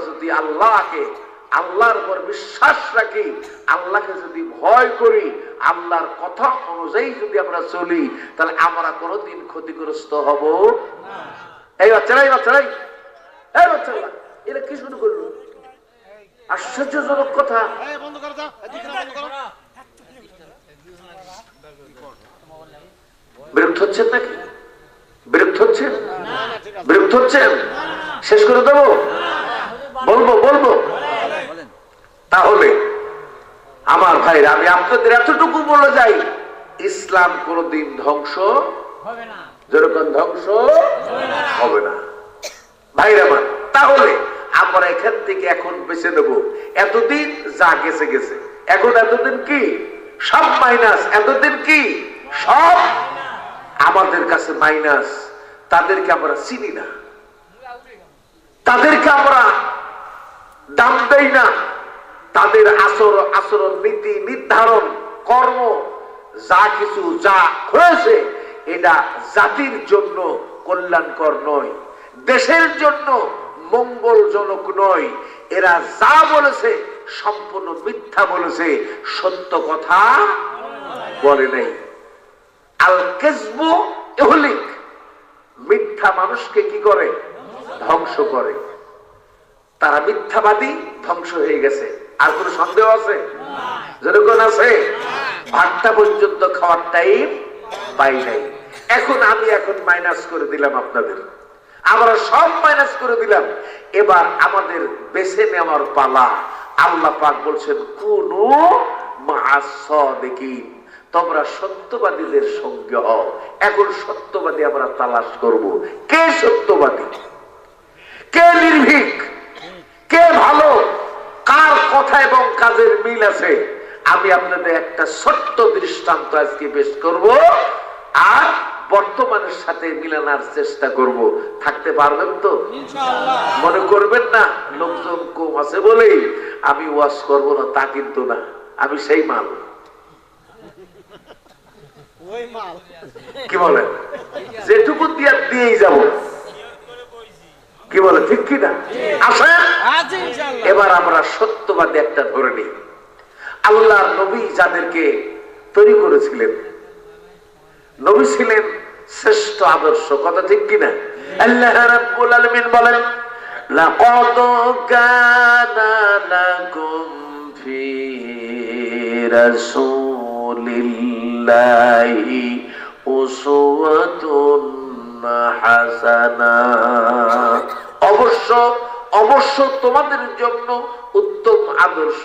যদি আল্লাহর উপর বিশ্বাস রাখি, আল্লাহকে যদি ভয় করি, আল্লাহর কথা অনুযায়ী যদি আমরা চলি, তাহলে আমরা কোনোদিন ক্ষতিগ্রস্ত হব না। এই বাচ্চারা এরা কি শুরু করলো? আশ্চর্যজনক কথা। বিরক্ত হচ্ছেন নাকি? বিরক্ত হচ্ছেন? শেষ করে দেবো? বলবো। তাহলে আমার ভাইরা, আমি আপনাদের এতটুকু বলে যাই, ইসলাম কোনদিন ধ্বংস হবে না, যেরকম ধ্বংস হবে না। ভাইরা মান, তাহলে আমরা এখান থেকে এখন বেছে নেব। এতদিন যা গেছে, এখন এতদিন কি সব মাইনাস, এতদিন কি সব আমাদের কাছে মাইনাস। তাদেরকে আমরা চিনি না, তাদেরকে আমরা দাম দেই না। তাদের আচরণ, নীতি নির্ধারণ, কর্ম, যা কিছু যা হয়েছে, এটা জাতির জন্য কল্যাণকর নয়, দেশের জন্য মঙ্গলজনক নয়। এরা যা বলেছে সম্পূর্ণ মিথ্যা বলেছে, সত্য কথা বলে নাই। আল কিযবু ইহলিক, মিথ্যা মানুষকে কি করে? ধ্বংস করে। তারা মিথ্যাবাদী, ধ্বংস হয়ে গেছে। আর কোন সন্দেহ আছে? যেরকম আছে, ভাতটা পর্যন্ত খাওয়ার টাইম পাই নাই। এখন মাইনাস করে দিলাম আপনাদের, আমরা সব মাইনাস করে দিলাম। এবার আমাদের বেছে নেওয়ার পালা। আল্লাহ পাক বলছেন, কুনু মা'আস সাদিকিন, তোমরা সত্যবাদীদের সঙ্গে হও। এখন সত্যবাদী আমরা তালাশ করব। কে সত্যবাদী, কে নির্ভীক, কে ভালো, কার কথা এবং কাজের মিল আছে। আমি আপনাদের একটা ছোট্ট দৃষ্টান্ত আজকে পেশ করব, আর বর্তমানের সাথে মিলানোর চেষ্টা করব। থাকতে পারবেন তো ইনশাআল্লাহ? মনে করবেন না লোকজন কম আছে বলেই আমি ওয়াজ করব না, তা কিন্তু না। আমি সেই মাল, কি বলেন, যেটুকু দিয়েই যাব, কি বলে, ঠিক কিনা? আসেন এবার আমরা সত্যবাদী একটা ধরে নিই। আল্লাহর নবী যাদেরকে তৈরি করেছিলেন, নবী ছিলেন শ্রেষ্ঠ আদর্শ, কথা ঠিক কিনা? আল্লাহ রাব্বুল আলামিন বলেন, লাকাদ কানা লাকুম ফি রাসূলিল্লাহি উসওয়াতুন হাসানাহ, অবশ্য তোমাদের জন্য উত্তম আদর্শ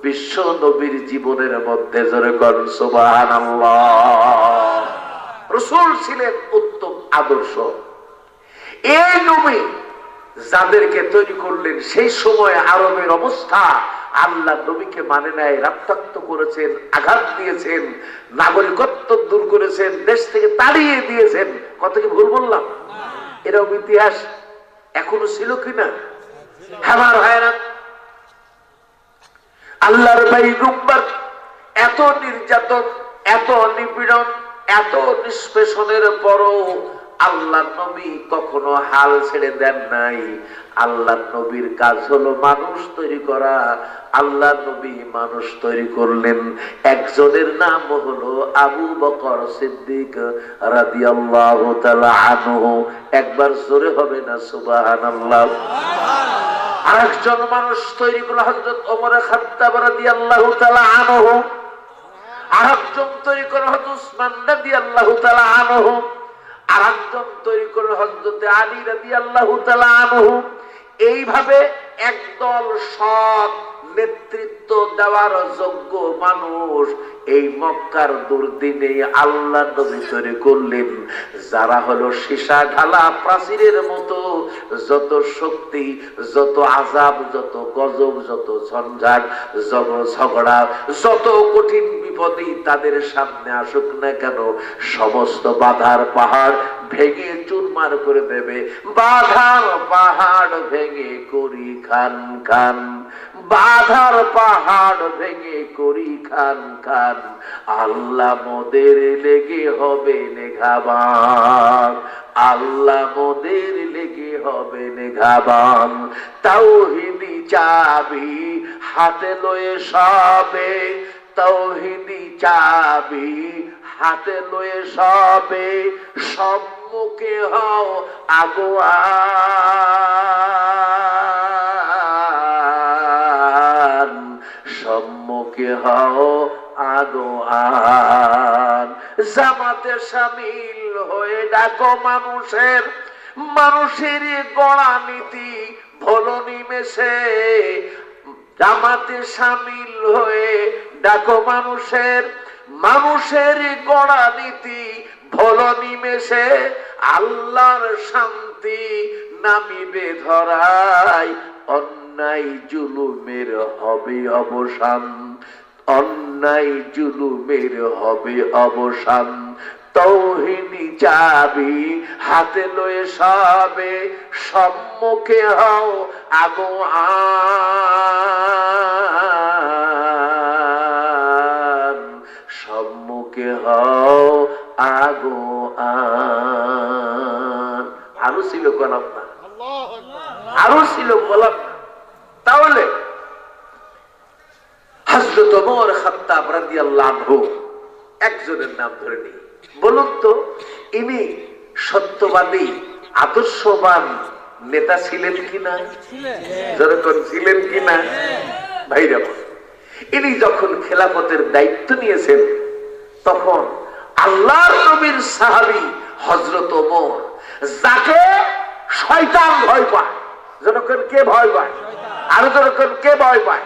বিশ্ব নবীর জীবনের মধ্যে। জোরে বলুন সুবহানাল্লাহ। রাসূল ছিলেন উত্তম আদর্শ। এই নবী যাদেরকে তৈরি করলেন, সেই সময় আরবের অবস্থা, আল্লাহ নবীকে মানে নাই, রক্তাক্ত করেছেন, আঘাত দিয়েছেন, নাগরিকত্ব দূর করেছেন, দেশ থেকে তাড়িয়ে দিয়েছেন। কত কি ভুল বললাম? এরকম ইতিহাস এখনো ছিল কিনা? আমার ভাইরা, আল্লাহর পয়গম্বর এত নির্যাতন, এত নিপীড়ন, এত নিষ্পেষণের পরও আল্লাহ নবী কখনো হাল ছেড়ে দেন নাই। আল্লাহ নবীর কাজ হলো মানুষ তৈরি করা। আল্লাহ নবী মানুষ তৈরি করলেন। একজনের নাম হলো আবু বকর সিদ্দিক রাদিয়াল্লাহু তাআলা আনহু। একবার জোরে হবে না সুবহানাল্লাহ? আরেকজন মানুষ তৈরি করলেন হযরত ওমর খাত্তাব রাদিয়াল্লাহু তাআলা আনহু। আরেকজন তৈরি করলেন হযরত উসমান রাদিয়াল্লাহু তাআলা আনহু। আরেকজন তৈরি করলেন হযরত আলী রাদিয়াল্লাহু তাআলা আনহু। এইভাবে একদল সৎ নেতৃত্ব দেওয়ার যোগ্য মানুষ এই মক্কার দুর্দিনে আল্লাহ নবী তৈরি করলেন, যারা হলো সীসা ঢালা প্রাচীরের মতো। যত শক্তি, যত আযাব, যত গজব, যত ঝঞ্ঝাট, যত ঝগড়া, যত কঠিন বিপদই তাদের সামনে আসুক না কেন, সমস্ত বাধার পাহাড় ভেঙে চুরমার করে দেবে। বাধার পাহাড় ভেঙে করি খান খান, বাধার পাহাড় ভেঙে করি খান খান, আল্লাহ মোদের লেগে হবে নেঘাবান, আল্লাহ মোদের লেগে হবে নেঘাবান। তাওহীদি চাবি হাতে লয়ে সবে, তাওহীদি চাবি হাতে লয়ে সবে, সম্মুখে হও আগুয়ান, সম্মুখে হও আগুয়ান। জামাতে শামিল হয়ে ডাকো মানুষের, মানুষের গড়া নীতি ভলো নিমেষে। জামাতে শামিল হয়ে ডাকো মানুষের, মানুষের গড়া নীতি ভলো নিমেষে। আল্লাহর শান্তি নামিবে ধরায়, অন্যায় জুলুমের হবে অবসান, অন্যায় জুলুমের হবে অবসান। তাওহীদি চাবি হাতে লয়ে সবে, সম্মুখে হও আগুয়ান, সম্মুখে হও আগুয়ান। আরো ছিল গোলাপ না, আরো ছিল গোলাপ না। তাহলে হযরত ওমর খাত্তাব রাদিয়াল্লাহু আনহু একজনের নাম ধরে নি, বলুন তো ইনি সত্যবাদী আদর্শবান নেতা ছিলেন কিনা? যখন ছিলেন কিনা ভাইরা, ইনি যখন খেলাফতের দায়িত্ব নিয়েছেন তখন আল্লাহর নবীর সাহাবী হযরত ওমর, যাকে শয়তান ভয় পায়, যখন কে ভয় পায়, আর যখন কে ভয় পায়?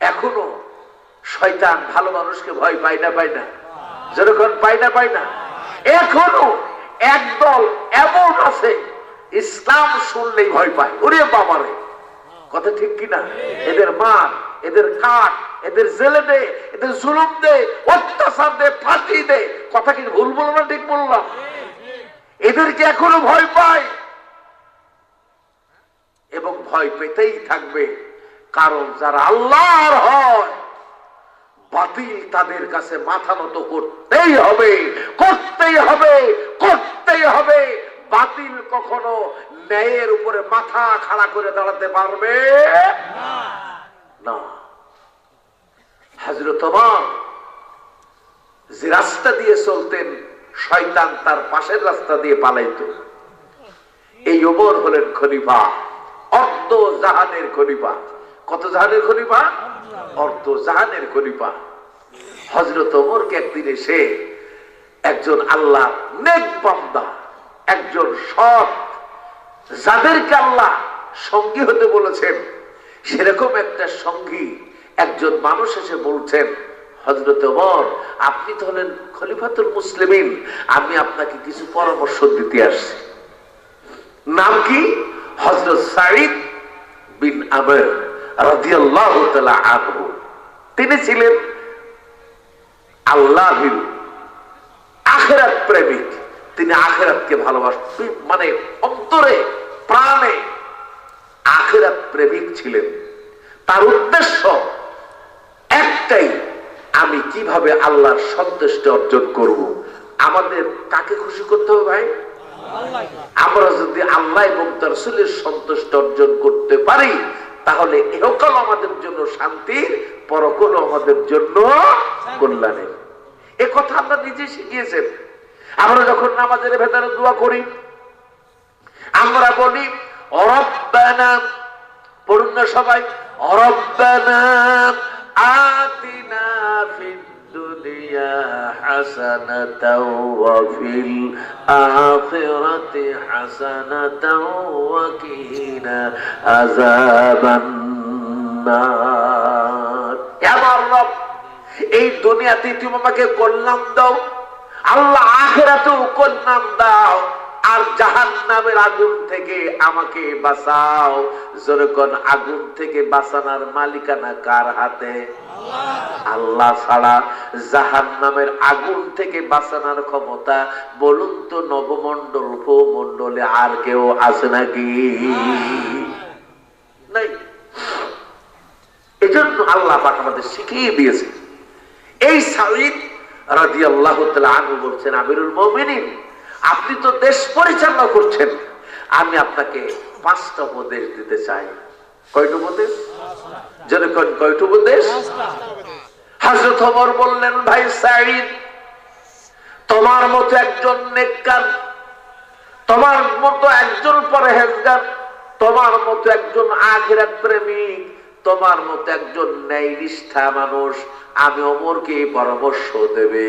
এখনো শয়তান ভালো মানুষকে ভয় পায় না, পায় না? যখন পায় না, পায় না? এখনো একদল এমন আছে ইসলাম শুনলেই ভয় পায়, ওরে বাবারে। কথা ঠিক কিনা? এদের মার, এদের কাট, এদের জেলে দে, এদের জুলুম দে, অত্যাচার দে, ফাঁসি দে। কথা কি ভুল বললাম না ঠিক বললাম? এদেরকে এখনো ভয় পায় এবং ভয় পেতেই থাকবে। কারণ যারা আল্লাহর হয়, বাতিল তাদের কাছে মাথা নত করতেই হবে, করতেই হবে, করতেই হবে। বাতিল কখনো ন্যায়ের উপরে মাথা খাড়া করে দাঁড়াতে পারবে না। হযরত ওমর যে রাস্তা দিয়ে চলতেন, শয়তান তার পাশের রাস্তা দিয়ে পালাইতো। এই ওমর হলেন খলিফা, অর্ধ জাহানের খলিফা। কত জাহানের খলিফা? অর্ধ জাহানের খলিফা। হযরত ওমরকে একদিন এসে একজন আল্লাহ নেক বান্দা, একজন সৎ, যাদেরকে আল্লাহ সঙ্গী হতে বলেছেন, সেরকম একটা সঙ্গী একজন মানুষ এসে বলছেন, হযরত ওমর আপনি তো হলেন খলিফাতুল মুসলিমিন, আমি আপনাকে কিছু পরামর্শ দিতে আসছি। নাম কি? হযরত সাঈদ বিন আমর রাদিয়াল্লাহু তাআলা আনহু। তিনি ছিলেন আল্লাহর আখিরাত প্রেমিক। তিনি আখিরাতকে ভালোবাসতেন, মানে অন্তরে প্রাণে আখিরাত প্রেমিক ছিলেন। তার উদ্দেশ্য একটাই, আমি কিভাবে আল্লাহর সন্তুষ্টি অর্জন করব। আমাদের কাকে খুশি করতে হবে ভাই? আমরা যদি আল্লাহ এবং তার রাসূলের সন্তুষ্টি অর্জন করতে পারি, তাহলে ইহকাল আমাদের জন্য শান্তির, পরকাল আমাদের জন্য কল্যাণের। এ কথা আমরা নিজে শিখিয়েছেন। আমরা যখন নামাজের ভেতরে দোয়া করি, আমরা বলি রব্বানা, পড়ুন না সবাই, রব্বানা আতিনা ফিদ দুনিয়া হাসানাতাও ওয়া ফিল আখিরাতি হাসানাতাও ওয়া কিনা আযাবান নার। হে আমার রব, এই দুনিয়াতে তুমি আমাকে কল্যাণ দাও, আল্লাহ আখিরাতেও কল্যাণ দাও, আর জাহান্নামের আগুন থেকে আমাকে বাঁচাও। যখন আগুন থেকে বাঁচানোর মালিকানা কার হাতে? আল্লাহ ছাড়া জাহান্নামের আগুন থেকে বাঁচানোর ক্ষমতা বলুন তো নবমণ্ডল ভূমণ্ডলে আর কেউ আছে নাকি? নাই। এজন্য আল্লাহ পাক আমাদের শিখিয়ে দিয়েছে। এই সাঈদ রাদিয়াল্লাহু তাআলা আনহু বলছেন, আমিরুল মুমিনিন আপনি তো দেশ পরিচালনা করছেন, আমি আপনাকে 5টা উপদেশ দিতে চাই। কয়টা উপদেশ? যেরকম কয়টা উপদেশ? হযরত ওমর বললেন, ভাই সাঈদ, তোমার মতো একজন নেককার, তোমার মতো একজন পরহেজগার, তোমার মতো একজন আখিরাত প্রেমিক, তোমার মতো একজন ন্যায়নিষ্ঠা মানুষ আমি ওমরকে পরামর্শ দেবে,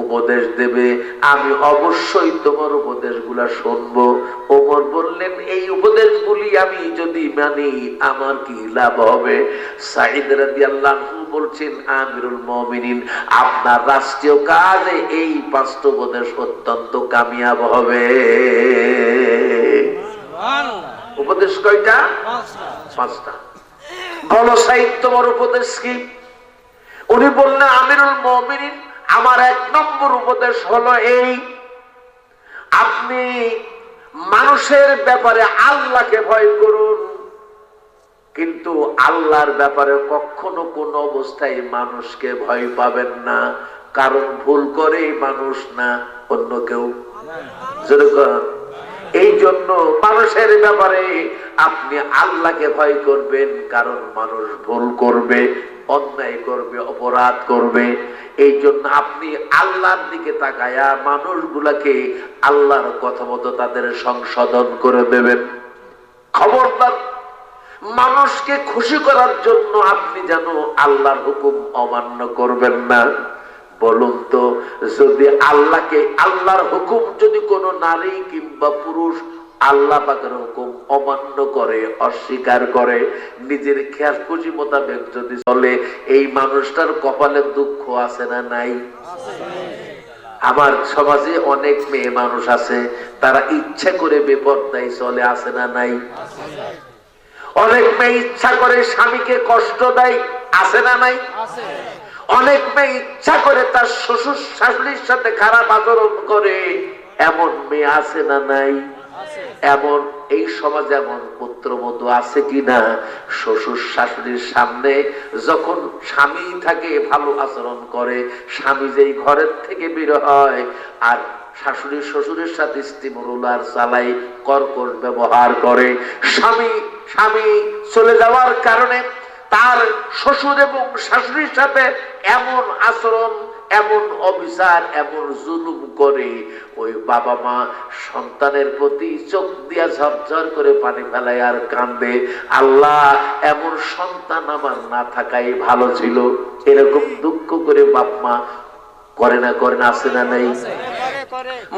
উপদেশ দেবে, আমি অবশ্যই তোমার উপদেশগুলা শুনবো। ওমর বললেন, এই উপদেশগুলি আমি যদি মানি আমার কি লাভ হবে? সাঈদ রাদিয়াল্লাহু আনহু বলছেন, আমিরুল মুমিনিন, আপনার রাষ্ট্রীয় কাজে এই 5টা উপদেশ অত্যন্ত কামিয়াব হবে। উপদেশ কয়টা? 5টা। বলো সাঈদ, তোমার উপদেশ কি? উনি বললেন, আমিরুল মুমিনিন, আমার 1 নম্বর উপদেশ হলো এই, আপনি মানুষের ব্যাপারে আল্লাহকে ভয় করুন, কিন্তু আল্লাহর ব্যাপারে কখনো কোন অবস্থায় মানুষকে ভয় পাবেন না, কারণ ভুল করে মানুষ না অন্য কেউ। এই জন্য মানুষের ব্যাপারে আপনি আল্লাহকে ভয় করবেন, কারণ মানুষ ভুল করবে, অন্যায় করবে, অপরাধ করবে। এই জন্য আপনি আল্লাহর দিকে তাকায়া মানুষগুলাকে আল্লাহর কথা মতো তাদের সংশোধন করে দেবেন। খবরদার মানুষকে খুশি করার জন্য আপনি যেন আল্লাহর হুকুম অমান্য করবেন না। বলুন তো, যদি আল্লাহর হুকুম যদি কোনো নারী কিংবা পুরুষ আল্লাহ পাকের হুকুম অমান্য করে, অস্বীকার করে, নিজের খেয়াল খুশি মোতাবেক যদি চলে, এই মানুষটার কপালে দুঃখ আছে না নাই? আমার সমাজে অনেক মেয়ে মানুষ আছে, তারা ইচ্ছা করে বেপরদায় চলে, আছে না নাই? অনেক মেয়ে ইচ্ছা করে স্বামীকে কষ্ট দেয়, আছে না নাই? অনেক মেয়ে ইচ্ছা করে তার শ্বশুর শাশুড়ির সাথে খারাপ আচরণ করে, এমন মেয়ে আছে না নাই? এমন এই সমাজে এমন পুত্রবধূ আছে কিনা, শ্বশুর শাশুড়ির সামনে যখন স্বামী থাকে ভালো আচরণ করে, স্বামী যেই ঘরের থেকে বের হয় আর শাশুড়ি শ্বশুরের সাথে স্টিমরুলার চালাই, কর্কশ ব্যবহার করে, স্বামী চলে যাওয়ার কারণে তার শ্বশুর এবং শাশুড়ির সাথে এমন আচরণ, এমন অবিচার, এমন জুলুম করে, ওই বাবা মা সন্তানের প্রতি চোখ দিয়া ঝরঝর করে পানি ফেলায় আর কান্দে, আল্লাহ এমন সন্তান আমার না থাকাই ভালো ছিল। এরকম দুঃখ করে বাপ মা করে না, করে না, আছে না নাই?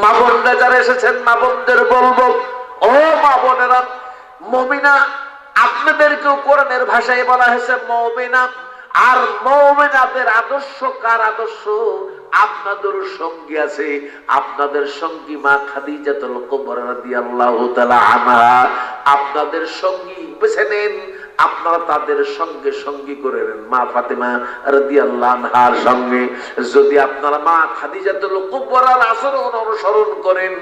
মা বোনরা যারা এসেছেন, মা বোনদের বলবো, ও মা বোনেরা, মুমিনা আপনাদেরকেও কোরআনের ভাষায় বলা হয়েছে মুমিনা। আর মুমিনাদের আদর্শ কার আদর্শ? আপনাদের সঙ্গী আছে, আপনাদের সঙ্গী মা খাদিজাতুল কুবরা রাদিয়াল্লাহু তাআলা আনহা। আপনাদের সঙ্গী বেছে নেন, আপনারা তাদের সঙ্গে সঙ্গী করে নেন মা ফাতেমা রাদিয়াল্লাহু আনহার সঙ্গে। যদি আপনারা মা খাদিজাতুল কুবরার আচরণ অনুসরণ করেন,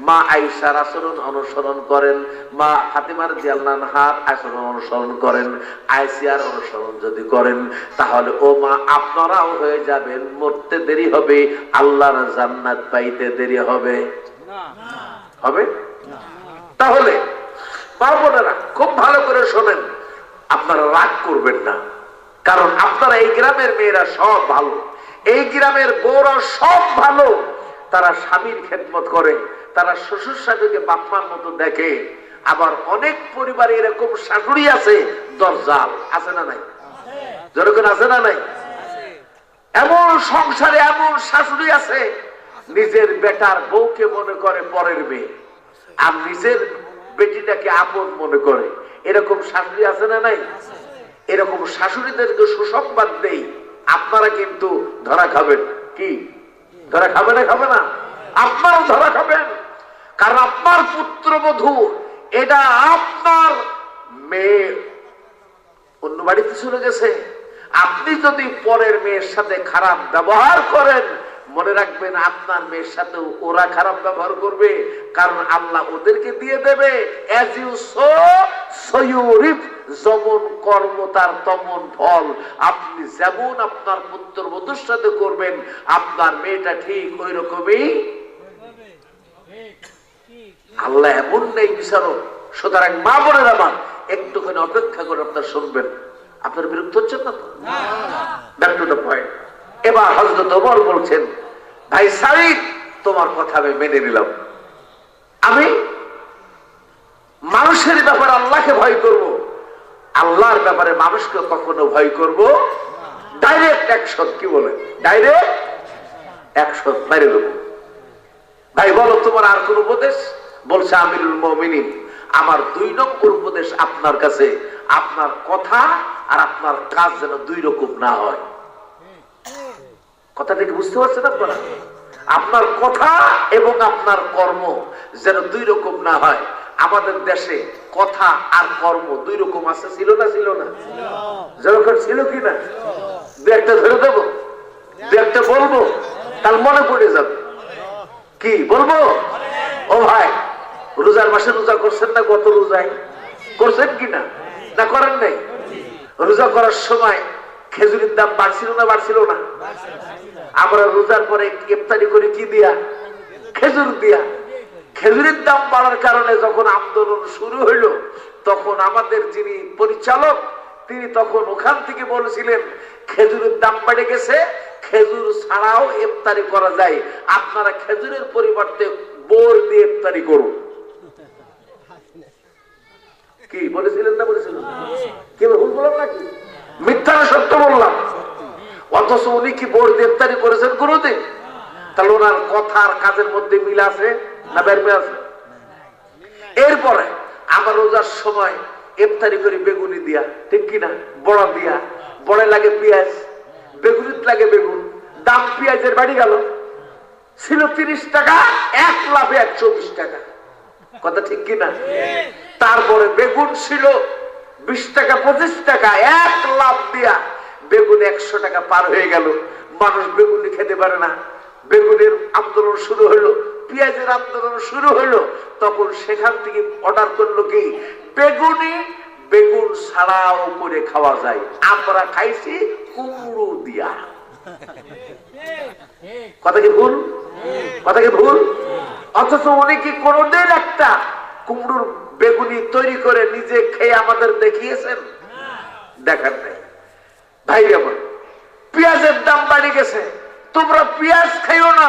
মা আয়েশার আচরণ অনুসরণ করেন, মা ফাতেমা রাদিয়াল্লাহু আনহার আচরণ অনুসরণ করেন, আয়েশার অনুসরণ যদি করেন, তাহলে ও মা আপনারাও হয়ে যাবেন, মরতে দেরি হবে, আল্লাহর জান্নাত পাইতে দেরি হবে না। হবে না। তাহলে মা বোনেরা খুব ভালো করে শোনেন, আপনারা রাগ করবেন না, কারণ আপনারা এই গ্রামের মেয়েরা সব ভালো, এই গ্রামের বউরা সব ভালো, তারা স্বামীর খেদমত করে, তারা শ্বশুর শাশুড়িকে বাপমার মতো দেখে। আবার অনেক পরিবারে এরকম শাশুড়ি আছে দরজাল, আছে না নাই? যেরকম আছে না নাই? এমন সংসারে এমন শাশুড়ি আছে, নিজের বেটার বউকে মনে করে পরের মেয়ে, আর নিজের বেটিটাকে আপন মনে করে। এরকম শাশুড়ি আছে না নাই? এরকম শাশুড়িদেরকে সুসংবাদ দেই, আপনারা কিন্তু ধরা খাবেন। কি ধরা খাবে না? খাবে না? আপনারাও ধরা খাবেন, কারণ আপনার পুত্রবধূ, এটা আপনার মেয়ে অন্য বাড়িতে চলে গেছে। আপনি যদি পরের মেয়ের সাথে খারাপ ব্যবহার করেন, মনে রাখবেন আপনার মেয়ের সাথে ওরা খারাপ ব্যবহার করবে, কারণ আল্লাহ ওদেরকে দিয়ে দেবে as you sow so you reap, যেমন কর্ম তার তেমন ফল। আপনি যেমন আপনার পুত্রবধূর সাথে করবেন, আপনার মেয়েটা ঠিক ওই রকমই আল্লাহ এমন নেই বিচারক। সুতরাং মা বোনের আমার একটুখানি অপেক্ষা করে আপনার শুনবেন। আপনার বিরক্ত হচ্ছেন না তো? Back to the point. এবার হযরত ওমর বলছেন, ভাই সাঈদ, তোমার কথা আমি মেনে নিলাম। আমি মানুষের ব্যাপারে আল্লাহকে ভয় করব, আল্লাহর ব্যাপারে মানুষকে কখনো ভয় করব। ডাইরেক্ট অ্যাকশন, কি বলে? ডাইরেক্ট অ্যাকশন, মেরে দেবো। ভাই বলো তোমার আর কোন উপদেশ? বলছে, আমিরুল মুমিনিন, আমার 2 নম্বর উপদেশ আপনার কাছে, আপনার কথা আর আপনার কাজ যেন 2 রকম না হয়। কথাটা কি বুঝতে পারছেন আপনারা? আপনার কথা এবং আপনার কর্ম যেন 2 রকম না হয়। আমাদের দেশে কথা আর কর্ম 2 রকম আছে, ছিল না? ছিল না? যেরকম ছিল কিনা? 2-1টা ধরে দেবো, 2-1টা বলবো, তার মনে পড়ে যাবে। কি বলবো? ও ভাই, রোজার মাসে রোজা করছেন না? গত রোজায় করছেন কিনা? না করেন নাই? রোজা করার সময় খেজুরের দাম বাড়ছিল না বাড়ছিল না? আমরা রোজার পরে ইফতারি করে কি দিয়া? খেজুর দিয়া। খেজুরের দাম বাড়ার কারণে যখন আন্দোলন শুরু হইলো, তখন আমাদের যিনি পরিচালক, তিনি তখন ওখান থেকে বলেছিলেন, খেজুরের দাম বেড়ে গেছে, খেজুর ছাড়াও ইফতারি করা যায়, আপনারা খেজুরের পরিবর্তে বোর দিয়ে ইফতারি করুন। কি বলেছিলেন না বলেছিলেন? কি ভুল বললাম নাকি? মিথ্যা না সত্য বললাম? অথচ উনি কি বোর দিয়ে ইফতারি করেছেন কোনদিন? তাহলে ওনার কথা আর কাজের মধ্যে মিল আছে না বের পেয়ে আছে? এরপরে আমার রোজার সময় ইফতারি করি বেগুনি দিয়া, ঠিক কিনা? বড়া দিয়া। বড়ে লাগে পেঁয়াজ, বেগুনিত লাগে বেগুন। দাম পেঁয়াজের বাড়ি গেল, ছিল 30 টাকা, 1 লাফে 120 টাকা। কথা ঠিক কিনা? তারপরে বেগুন ছিল 20 টাকা 25 টাকা, 1 লাফ দিয়া বেগুন 100 টাকা পার হয়ে গেল। মানুষ বেগুনি খেতে পারে না। বেগুনের আন্দোলন শুরু হলো, পেঁয়াজের আন্দোলন শুরু হলো। তখন সেখান থেকে অর্ডার করলো কি, বেগুনি বেগুন ছাড়াও করে খাওয়া যায়। আমরা খাইছি কুমড়ো দিয়া। কথা কি ভুল? কথা কি ভুল? অথচ উনি কি কোনদিন একটা কুমড়োর বেগুনি তৈরি করে নিজে খেয়ে আমাদের দেখিয়েছেন? দেখার নাই। ভাই আমার, পেঁয়াজের দাম বাড়ে গেছে, তোমরা পেঁয়াজ খাইও না,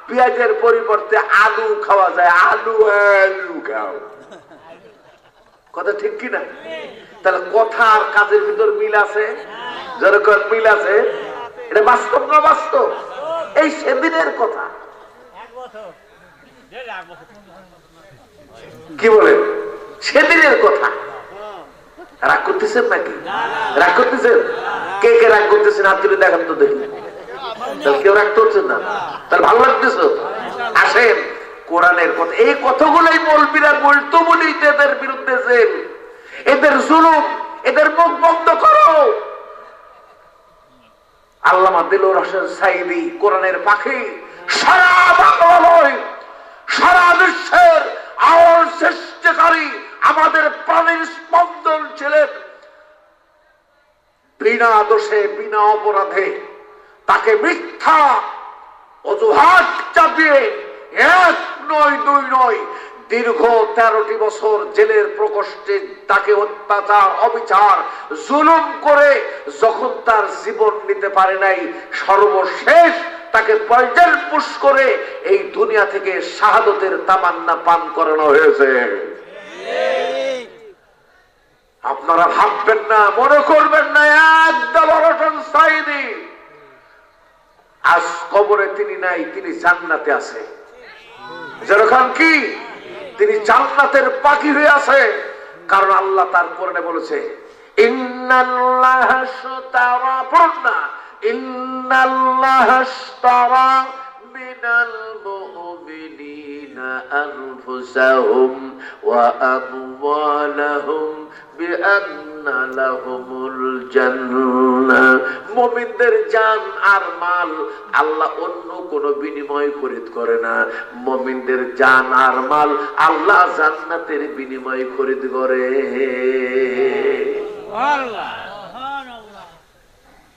পেঁয়াজের পরিবর্তে আলু খাওয়া যায়। আলু আলু খাও। কথা ঠিক কিনা? তাহলে কথা আর কাজের ভিতর মিল আছে? যেরকম মিল আছে, এটা বাস্তব না বাস্তব? এই সেদিনের কথা। কি বলেন? সেদিনের কথা। রাগ করতেছেন নাকি? রাগ করতেছেন? কে কে রাগ করতেছেন হাত তুলে দেখান তো দেখি। তাহলে কেউ রাগ করছেন না? তাহলে ভালো লাগতেছে? আসেন, কোরআনের কথা, এই কথাগুলোই মৌলবীরা বলতো বলেই এদের বিরুদ্ধে জেল, এদের জুলুম, এদের মুখ বন্ধ করো। আল্লামা দিলওয়ার হোসেন সাঈদী কোরআনের পাখি, সারা বাংলায়, সারা বিশ্বের আওয়াজ সৃষ্টিকারী, আমাদের প্রাণের স্পন্দন ছিলেন। বিনা দোষে বিনা অপরাধে তাকে মিথ্যা অজুহাত চাপিয়ে 1 নয় 2 নয়, দীর্ঘ 13টি বছর জেলের প্রকোষ্ঠে তাকে অত্যাচার, অবিচার, জুলুম করে যখন তার জীবন নিতে পারে নাই, সর্বশেষ তাকে পয়জন পুশ করে এই দুনিয়া থেকে শাহাদতের তামান্না পান করানো হয়েছে। আপনারা ভাববেন না, মনে করবেন না একদম হোসেন সাঈদী আজ কবরে তিনি নাই, তিনি জান্নাতে আছে। যেরকম কি তিনি জান্নাতের পাখি হয়ে আছে, কারণ আল্লাহ তার কোরআনে বলেছে, ইন্নাল্লাহা আশতারা, পড়না, ইন্নাল্লাহা আশতারা মিনাল মুমিনিনা আনফুসাহুম ওয়া আমওয়ালাহুম বিআন্না লাহুমুল জান্নাহ। মুমিনদের জান আর মাল আল্লাহ অন্য কোন বিনিময় খরিদ করে না। মুমিনদের জান আর মাল আল্লাহ জান্নাতের বিনিময় খরিদ করে।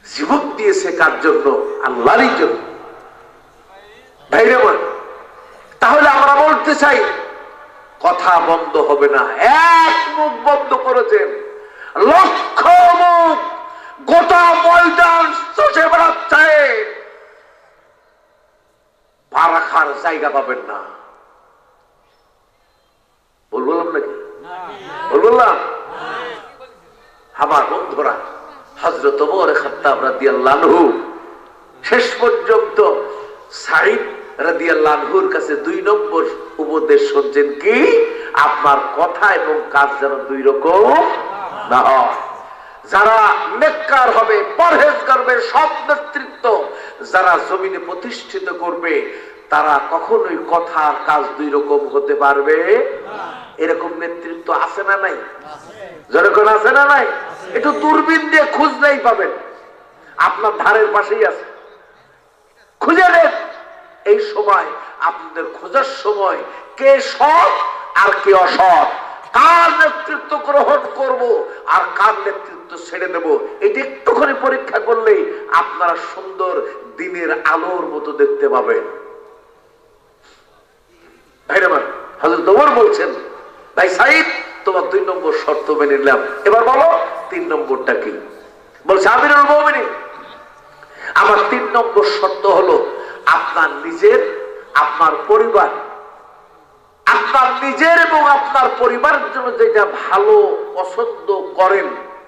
জীবন দিয়েছে কার জন্য? আল্লাহরই জন্য। ভাইরা বল, তাহলে আমরা বলতে চাই কথা বন্ধ হবে না। এক মুখ বন্ধ করেছেন, লক্ষ মুখ গোটা ময়দান চষে বেড়াচ্ছে, পা রাখার জায়গা পাবেন না। বললাম নাকি? বললাম। আমার বন্ধুরা, হযরত ওমর খাত্তাব রাদিয়াল্লাহু আনহু শেষ পর্যন্ত সাঈদ রাদিয়াল্লাহু আনহুর কাছে 2 নম্বর উপদেশ শুনছেন কি? আপনার কথা এবং কাজ যেন 2 রকম না হয়। যারা নেককার হবে, পরহেজগার হবে, সব নেতৃত্ব যারা জমিনে প্রতিষ্ঠিত করবে, তারা কখনোই কথা আর কাজ 2 রকম হতে পারবে না। এরকম নেতৃত্ব আছে না নাই? যেরকম আছে না নাই? একটু দূরবীন দিয়ে খুঁজলেই পাবেন, আপনার ধারের পাশেই আছে। খুঁজে নেন। এই সময় আপনাদের খোঁজার সময় কে সৎ আর কে অসৎ, কার নেতৃত্ব গ্রহণ করব আর কার নেতৃত্ব ছেড়ে দেব, এটা একটুখানি পরীক্ষা করলেই আপনারা সুন্দর দিনের আলোর মতো দেখতে পাবেন। ভাইরা আমার, হযরত ওমর বলছেন, ভাই সাঈদ, তোমার 2 নম্বর শর্ত মেনে নিলাম, এবার বলো 3 নম্বরটা কি? বলছে, আমিরুল মুমিনিন, আমার 3 নম্বর শর্ত হলো আপনার নিজের, আপনার পরিবার, আপনার নিজের এবং আপনার পরিবারের জন্য যেটা ভালো পছন্দ করেন,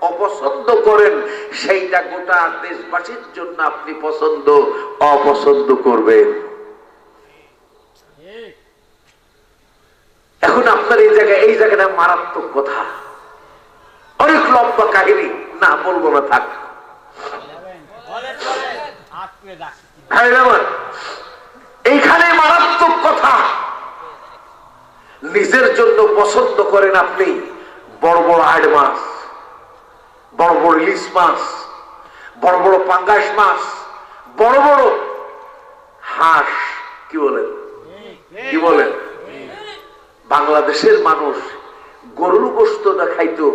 অপছন্দ করেন, সেইটা গোটা দেশবাসীর জন্য আপনি পছন্দ অপছন্দ করবেন। এখন আপনার এই জায়গাটা মারাত্মক কথা, অনেক লম্বা কাহিনী, না বলবো না, থাক। এইখানে মারাত্মক কথা। নিজের জন্য পছন্দ করেন আপনি বড় বড় আড় মাছ, বড় বড় ইলিশ মাছ, বড় বড় পাঙ্গাস মাছ, বড় বড় হাঁস, কি বলেন, কি বলেন? বাংলাদেশের মানুষ গরুর গোশতটা খাইতো,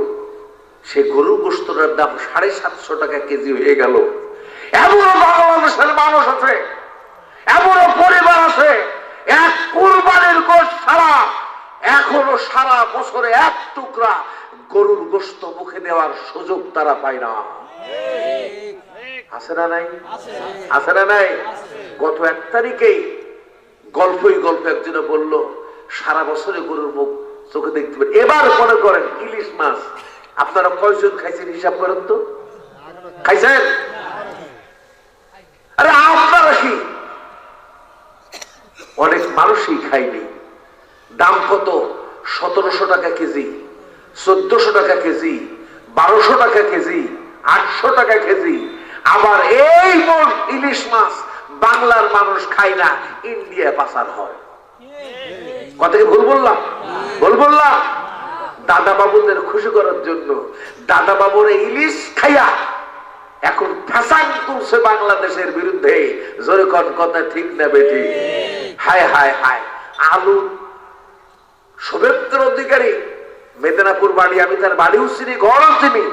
সে গরুর গোশতটার দাম 750 টাকা কেজি হয়ে গেল। এমনও বাংলাদেশের মানুষ আছে, এমনও পরিবার আছে, এক কুরবানির গোশত ছাড়া এখনো সারা বছরে 1 টুকরা গরুর গোশত মুখে দেওয়ার সুযোগ তারা পায় না। আছে না নাই? আছে না নাই? গত 1 তারিখেই গল্পই গল্প একজনে বলল, সারা বছরে গরুর মুখ চোখে দেখতে পারেন। এবার মনে করেন ইলিশ মাছ আপনারা কয়জন খাইছেন হিসাব করেন তো? খাইছেন? আরে আপনারা কি? অনেক মানুষই খাইনি। দাম কত? 1700 টাকা কেজি, 1400 টাকা কেজি, 1200 টাকা কেজি, 800 টাকা কেজি। আবার এই মোট ইলিশ মাছ বাংলার মানুষ খায় না, ইন্ডিয়া পাচার হয়। কথা কি ভুল বললাম? ভুল বললাম? দাদা বাবুদের খুশি করার জন্য দাদা বাবুর ইলিশ খাইয়া এখন ফ্যাশন তুলছে বাংলাদেশের বিরুদ্ধে। জোরে কোন কথা ঠিক না বেটি? হায় হায় হায়। আলু শুভেন্দু অধিকারী মেদিনীপুর বাড়ি, আমি তার বাড়িও চিনি, ঘরও চিনি,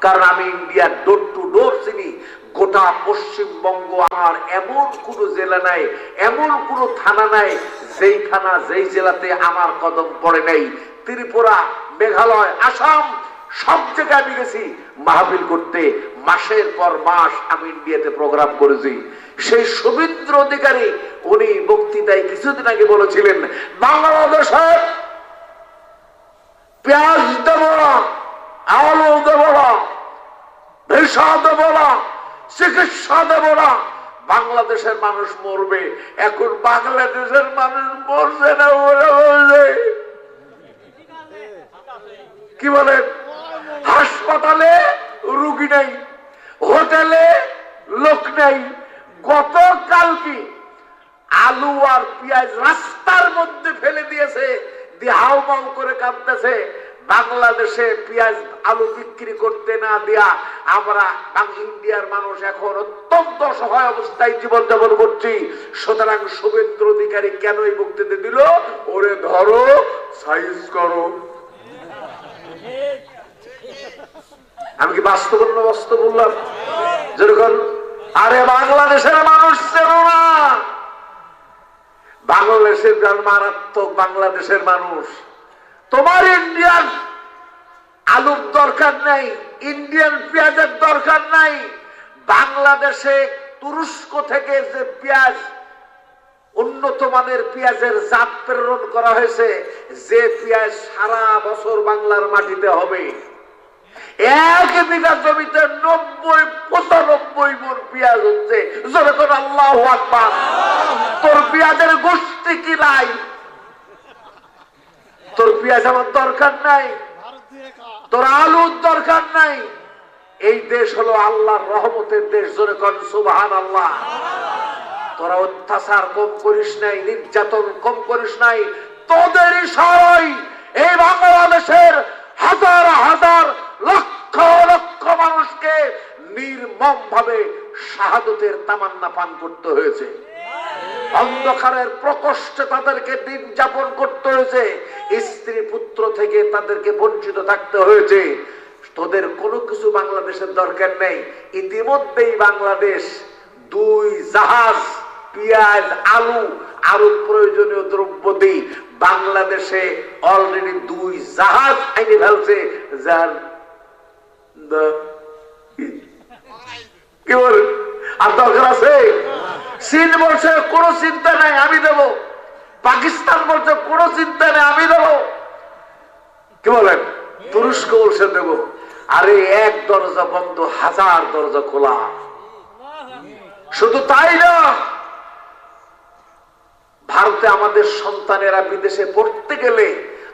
কারণ আমি ইন্ডিয়ার ডোর টু ডোর চিনি। গোটা পশ্চিমবঙ্গ আমার এমন কোন জেলা নাই, এমন কোন থানা নাই যেই থানা যেই জেলাতে আমার কদম পড়ে নাই। ত্রিপুরা, মেঘালয়, আসাম, সব জায়গায় আমি গেছি মাহফিল করতে। মাসের পর মাস আমি ইন্ডিয়াতে প্রোগ্রাম করেছি। সেই শুভেন্দু অধিকারী উনি বক্তৃতায় কিছুদিন আগে বলেছিলেন, বাংলাদেশে পেঁয়াজ দেব না, আলু দেব না, ভিসা দেব না, চিকিৎসা দেব না, বাংলাদেশের মানুষ মরবে। এখন বাংলাদেশের মানুষ মরছে না, ওরা বলছে কি বলেন, হাসপাতালে রুগী নাই, হোটেলে লোক নাই। গতকাল কি আলু আর পেঁয়াজ রাস্তার মধ্যে ফেলে দিয়েছে, দিয়ে হাউ মাউ করে কাঁদতেছে। বাংলাদেশে পেঁয়াজ আলু বিক্রি করতে না দিয়া আমরা ইন্ডিয়ার মানুষ এখন অত্যন্ত অসহায় অবস্থায় জীবনযাপন করছি। সুতরাং শুভেন্দু অধিকারী কেন এই বক্তৃতা দিল? ওরে ধরো, সাইজ করো। আমি কি বাস্তব না বাস্তব বললাম? যেরকম আরে বাংলাদেশের মানুষ ছিল না, বাংলাদেশের মারাত্মক বাংলাদেশের মানুষ তোমার ইন্ডিয়ান আলুর দরকার নাই, ইন্ডিয়ান পেঁয়াজের দরকার নাই। বাংলাদেশে তুরস্ক থেকে যে পেঁয়াজ, উন্নত মানের পেঁয়াজের জাত প্রেরণ করা হয়েছে, যে পেঁয়াজ সারা বছর বাংলার মাটিতে হবে। 1 বিঘা জমিতে 90-95 মণ পেঁয়াজ হচ্ছে। যখন আল্লাহু আকবার। তোর পেঁয়াজের গোষ্ঠী কি নাই? তোর পেঁয়াজ আমার দরকার নাই, তোর আলুর দরকার নাই। এই দেশ হলো আল্লাহর রহমতের দেশ। জোরে কোন সুবহানাল্লাহ। তোরা অত্যাচার কম করিস নাই, নির্যাতন কম করিস নাই। তোদেরই সহায় এই বাংলাদেশের হাজার হাজার লক্ষ লক্ষ মানুষকে নির্মম ভাবে শাহাদতের তামান্না পান করতে হয়েছে। অন্ধকারের প্রকোষ্ঠে তাদেরকে দিন যাপন করতে হয়েছে। স্ত্রী পুত্র থেকে তাদেরকে বঞ্চিত থাকতে হয়েছে। তোদের কোনো কিছু বাংলাদেশের দরকার নেই। ইতিমধ্যেই বাংলাদেশ 2 জাহাজ পেঁয়াজ, আলু, আরো প্রয়োজনীয় দ্রব্যাদি বাংলাদেশে অলরেডি 2 জাহাজ এনে ফেলছে। যার কি বল আর দরকার আছে? চীন বলছে কোনো চিন্তা নাই, আমি দেব। পাকিস্তান বলছে কোনো চিন্তা নেই, আমি দেব। কি বলেন? তুরস্ক বলছে দেব। আরে এক দরজা বন্ধ, 1000 দরজা খোলা। শুধু তাই না, ভারতে আমাদের সন্তানেরা বিদেশে পড়তে গেলে